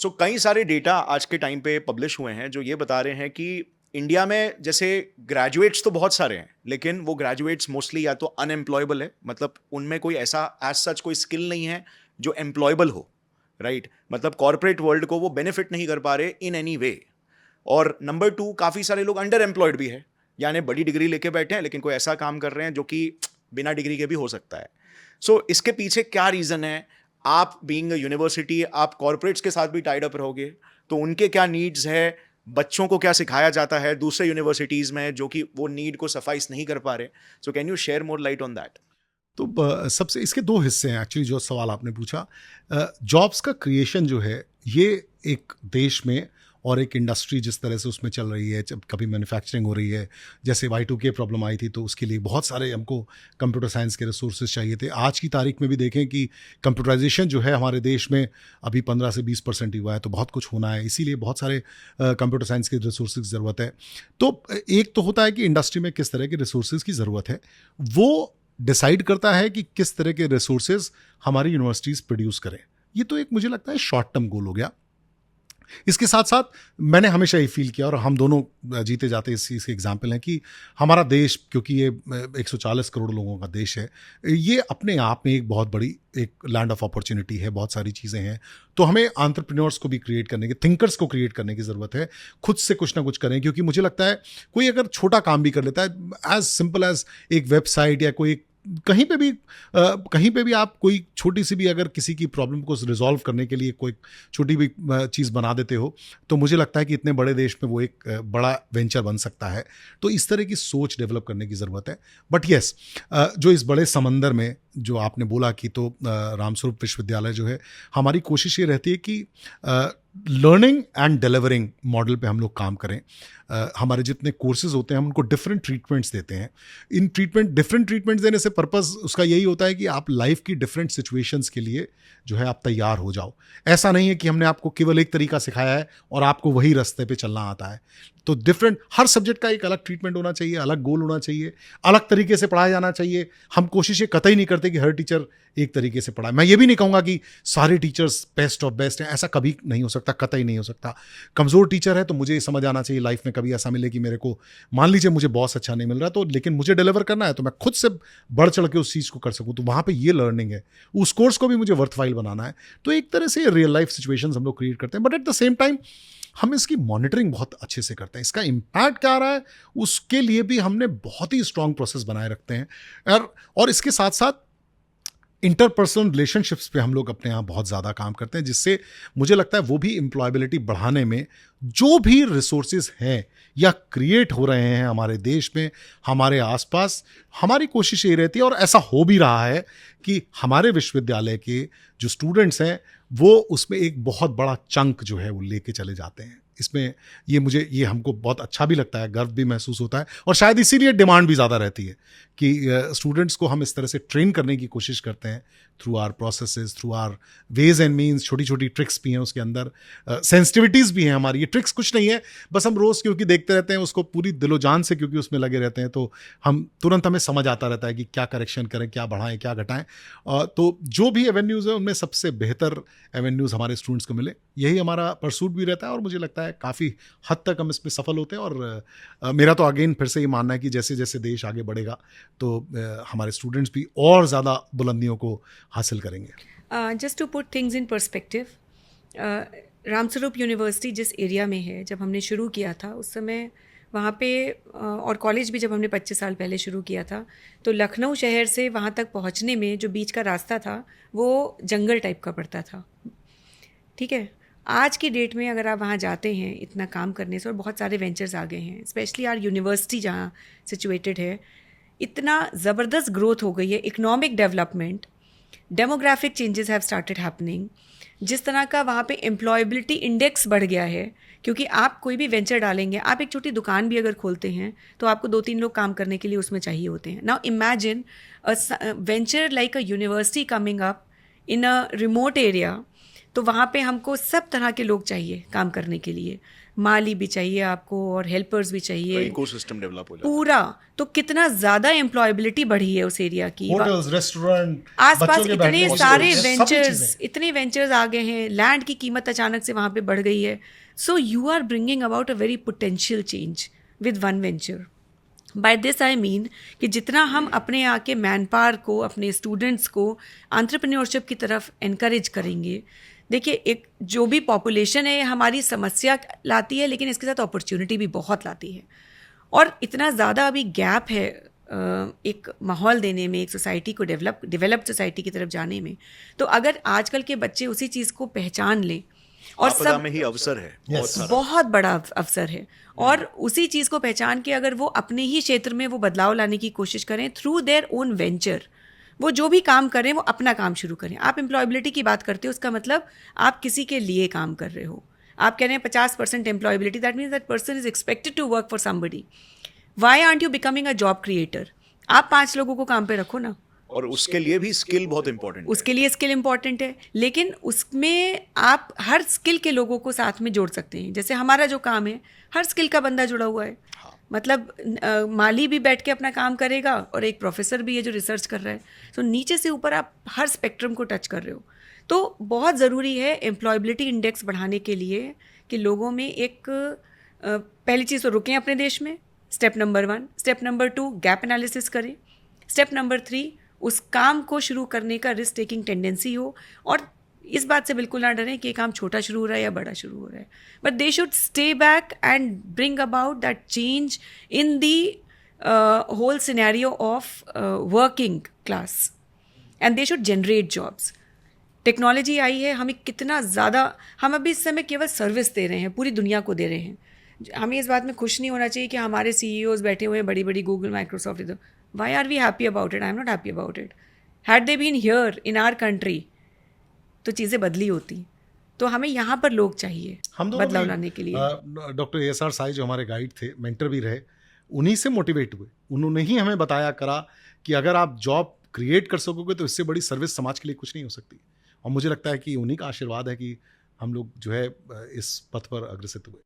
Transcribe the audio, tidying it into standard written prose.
कई सारे डेटा आज के टाइम पे पब्लिश हुए हैं जो ये बता रहे हैं कि इंडिया में जैसे ग्रेजुएट्स तो बहुत सारे हैं, लेकिन वो ग्रेजुएट्स मोस्टली या तो अनएम्प्लॉयबल है, मतलब उनमें कोई ऐसा एज सच कोई स्किल नहीं है जो एम्प्लॉयबल हो, राइट? मतलब कॉर्पोरेट वर्ल्ड को वो बेनिफिट नहीं कर पा रहे इन एनी वे। और नंबर टू, काफ़ी सारे लोग अंडर एम्प्लॉयड भी है, यानी बड़ी डिग्री लेके बैठे हैं लेकिन कोई ऐसा काम कर रहे हैं जो कि बिना डिग्री के भी हो सकता है। इसके पीछे क्या रीज़न है? आप बीइंग अ यूनिवर्सिटी, आप कॉर्पोरेट्स के साथ भी टाइड अप रहोगे, तो उनके क्या नीड्स है, बच्चों को क्या सिखाया जाता है दूसरे यूनिवर्सिटीज़ में जो कि वो नीड को सफाइस नहीं कर पा रहे? Can you share more light on that? तो सबसे इसके दो हिस्से हैं एक्चुअली, जो सवाल आपने पूछा। जॉब्स का क्रिएशन जो है, ये एक देश में और एक इंडस्ट्री जिस तरह से उसमें चल रही है, जब कभी मैन्युफैक्चरिंग हो रही है, जैसे Y2K प्रॉब्लम आई थी तो उसके लिए बहुत सारे हमको कंप्यूटर साइंस के रिसोर्सेज चाहिए थे। आज की तारीख में भी देखें कि कंप्यूटराइजेशन जो है हमारे देश में अभी 15 से 20% ही हुआ है, तो बहुत कुछ होना है, इसीलिए बहुत सारे कंप्यूटर साइंस के रिसोर्सेज की ज़रूरत है। तो एक तो होता है कि इंडस्ट्री में किस तरह के रिसोर्सेज की ज़रूरत है, वो डिसाइड करता है कि किस तरह के रिसोर्सेज हमारी यूनिवर्सिटीज़ प्रोड्यूस करें। ये तो एक मुझे लगता है शॉर्ट टर्म गोल हो गया। इसके साथ साथ मैंने हमेशा ये फील किया, और हम दोनों जीते जाते इस चीज़ के एग्जाम्पल हैं, कि हमारा देश, क्योंकि ये 140 करोड़ लोगों का देश है, ये अपने आप में एक बहुत बड़ी एक लैंड ऑफ अपॉर्चुनिटी है, बहुत सारी चीज़ें हैं। तो हमें एंटरप्रेन्योर्स को भी क्रिएट करने की, थिंकर्स को क्रिएट करने की ज़रूरत है, खुद से कुछ ना कुछ करें। क्योंकि मुझे लगता है कोई अगर छोटा काम भी कर लेता है, एज सिंपल एज एक वेबसाइट या कोई कहीं पे भी आप कोई छोटी सी भी अगर किसी की प्रॉब्लम को रिजॉल्व करने के लिए कोई छोटी भी चीज़ बना देते हो, तो मुझे लगता है कि इतने बड़े देश में वो एक बड़ा वेंचर बन सकता है। तो इस तरह की सोच डेवलप करने की ज़रूरत है। बट येस, जो इस बड़े समंदर में जो आपने बोला कि, तो रामस्वरूप विश्वविद्यालय जो है, हमारी कोशिश ये रहती है कि लर्निंग एंड डिलीवरिंग मॉडल पे हम लोग काम करें। हमारे जितने कोर्सेज होते हैं, हम उनको डिफरेंट ट्रीटमेंट्स देते हैं। इन डिफरेंट ट्रीटमेंट्स देने से पर्पस उसका यही होता है कि आप लाइफ की डिफरेंट सिचुएशंस के लिए जो है आप तैयार हो जाओ। ऐसा नहीं है कि हमने आपको केवल एक तरीका सिखाया है और आपको वही रास्ते पे चलना आता है। तो डिफरेंट, हर सब्जेक्ट का एक अलग ट्रीटमेंट होना चाहिए, अलग गोल होना चाहिए, अलग तरीके से पढ़ाया जाना चाहिए। हम कोशिश ये कतई नहीं करते कि हर टीचर एक तरीके से पढ़ाए। मैं ये भी नहीं कहूँगा कि सारे टीचर्स बेस्ट ऑफ बेस्ट हैं, ऐसा कभी नहीं हो सकता, कतई नहीं हो सकता। कमज़ोर टीचर है तो मुझे ये समझ आना चाहिए लाइफ में कभी ऐसा मिले कि मेरे को, मान लीजिए मुझे बॉस अच्छा नहीं मिल रहा, तो लेकिन मुझे डिलीवर करना है, तो मैं खुद से बढ़ चढ़ के उस चीज़ को कर सकूँ, तो वहाँ पे ये लर्निंग है। उस कोर्स को भी मुझे वर्थवाइल बनाना है। तो एक तरह से रियल लाइफ सिचुएशंस हम लोग क्रिएट करते हैं, but at the same time हम इसकी मॉनिटरिंग बहुत अच्छे से करते हैं। इसका इम्पैक्ट क्या आ रहा है उसके लिए भी हमने बहुत ही स्ट्रांग प्रोसेस बनाए रखते हैं। और इसके साथ साथ इंटरपर्सनल रिलेशनशिप्स पे हम लोग अपने यहाँ बहुत ज़्यादा काम करते हैं, जिससे मुझे लगता है वो भी एम्प्लॉयबिलिटी बढ़ाने में, जो भी रिसोर्सेज हैं या क्रिएट हो रहे हैं हमारे देश में, हमारे आसपास, हमारी कोशिश ये रहती है, और ऐसा हो भी रहा है, कि हमारे विश्वविद्यालय के जो स्टूडेंट्स हैं वो उसमें एक बहुत बड़ा चंक जो है वो लेके चले जाते हैं। इसमें ये हमको बहुत अच्छा भी लगता है, गर्व भी महसूस होता है, और शायद इसीलिए डिमांड भी ज़्यादा रहती है कि स्टूडेंट्स को हम इस तरह से ट्रेन करने की कोशिश करते हैं through our processes, through our ways and means. छोटी छोटी ट्रिक्स भी हैं उसके अंदर, सेंसिटिविटीज़ भी हैं हमारी। ये ट्रिक्स कुछ नहीं है, बस हम रोज़ क्योंकि देखते रहते हैं उसको पूरी दिलो जान से, क्योंकि उसमें लगे रहते हैं, तो हम तुरंत हमें समझ आता रहता है कि क्या करेक्शन करें, क्या बढ़ाएं, क्या घटाएं। तो जो भी एवेन्यूज़ है उनमें सबसे बेहतर एवेन्यूज़ हमारे स्टूडेंट्स को मिले, यही हमारा परसूट भी रहता है, और मुझे लगता है काफ़ी हद तक हम इसमें सफल होते हैं। और मेरा तो अगेन फिर से ये मानना है कि जैसे जैसे देश आगे बढ़ेगा तो हमारे स्टूडेंट्स भी और ज़्यादा बुलंदियों को हासिल करेंगे। Just to put things in perspective, Ramswaroop University जिस एरिया में है, जब हमने शुरू किया था उस समय वहाँ पे, और कॉलेज भी जब हमने 25 साल पहले शुरू किया था, तो लखनऊ शहर से वहाँ तक पहुँचने में जो बीच का रास्ता था वो जंगल टाइप का पड़ता था। ठीक है, आज की डेट में अगर आप वहाँ जाते हैं इतना काम करने से, और बहुत सारे वेंचर्स आ गए हैं, स्पेशली आर यूनिवर्सिटी जहाँ सिचुएटेड है, इतना ज़बरदस्त ग्रोथ हो गई है, economic development, demographic changes have started happening, जिस तरह का वहाँ पे एम्प्लॉयबिलिटी इंडेक्स बढ़ गया है। क्योंकि आप कोई भी वेंचर डालेंगे, आप एक छोटी दुकान भी अगर खोलते हैं तो आपको 2-3 लोग काम करने के लिए उसमें चाहिए होते हैं। Now imagine a venture like a university coming up in a remote area तो वहाँ पे हमको सब तरह के लोग चाहिए काम करने के लिए, माली भी चाहिए आपको और हेल्पर्स भी चाहिए, इकोसिस्टम डेवलप हो जाता पूरा। तो कितना ज़्यादा एम्प्लॉयबिलिटी बढ़ी है उस एरिया की, होटल्स, रेस्टोरेंट, आसपास इतने सारे सभी वेंचर्स, चीजें। इतने वेंचर्स आ गए हैं, लैंड की कीमत अचानक से वहाँ पे बढ़ गई है। So you are bringing about a very potential change with one venture. By this I mean कि जितना हम अपने यहाँ के मैन पावर को, अपने स्टूडेंट्स को एंटरप्रेन्योरशिप की तरफ इनकरेज करेंगे, देखिए एक जो भी पॉपुलेशन है हमारी समस्या लाती है, लेकिन इसके साथ अपॉर्चुनिटी भी बहुत लाती है। और इतना ज़्यादा अभी गैप है एक माहौल देने में, एक सोसाइटी को डेवलप्ड सोसाइटी की तरफ जाने में। तो अगर आजकल के बच्चे उसी चीज़ को पहचान लें, और आपदा सब में ही अवसर है बहुत सारा। बहुत बड़ा अवसर है, और उसी चीज़ को पहचान के अगर वो अपने ही क्षेत्र में वो बदलाव लाने की कोशिश करें थ्रू देयर ओन वेंचर, वो जो भी काम करें वो अपना काम शुरू करें। आप एम्प्लॉयबिलिटी की बात करते हो, उसका मतलब आप किसी के लिए काम कर रहे हो। आप कह रहे हैं 50% employability, that means that person is expected to work for somebody. Why aren't you becoming a job creator? आप 5 लोगों को काम पे रखो ना। और उसके लिए भी स्किल बहुत इंपॉर्टेंट है। उसके लिए स्किल इंपॉर्टेंट है, लेकिन उसमें आप हर स्किल के लोगों को साथ में जोड़ सकते हैं। जैसे हमारा जो काम है, हर स्किल का बंदा जुड़ा हुआ है। मतलब माली भी बैठ के अपना काम करेगा और एक प्रोफेसर भी है जो रिसर्च कर रहा है। तो नीचे से ऊपर आप हर स्पेक्ट्रम को टच कर रहे हो। तो बहुत ज़रूरी है एम्प्लॉयबिलिटी इंडेक्स बढ़ाने के लिए कि लोगों में एक पहली चीज़ तो रुकें अपने देश में, step number 1। Step number 2 gap analysis करें। स्टेप नंबर 3 उस काम को शुरू करने का रिस्क टेकिंग टेंडेंसी हो, और इस बात से बिल्कुल ना डरें कि ये काम छोटा शुरू हो रहा है या बड़ा शुरू हो रहा है, but they should stay back and bring about that change in the whole scenario of working class, and they should generate jobs. Technology आई है, हमें कितना ज़्यादा, हम अभी इस समय केवल सर्विस दे रहे हैं, पूरी दुनिया को दे रहे हैं। हमें इस बात में खुश नहीं होना चाहिए कि हमारे CEOs बैठे हुए हैं, बड़ी बड़ी गूगल, माइक्रोसॉफ्ट, इधर। Why are we happy about it? I am not happy about it. Had they been here in our country तो चीज़ें बदली होती। तो हमें यहाँ पर लोग चाहिए हम दोनों बदलाव भी, लाने के लिए। डॉक्टर ASR साई जो हमारे गाइड थे, मेंटर भी रहे, उन्हीं से मोटिवेट हुए। उन्होंने ही हमें बताया करा कि अगर आप जॉब क्रिएट कर सकोगे तो इससे बड़ी सर्विस समाज के लिए कुछ नहीं हो सकती। और मुझे लगता है कि उन्हीं का आशीर्वाद है कि हम लोग जो है इस पथ पर अग्रसर हुए।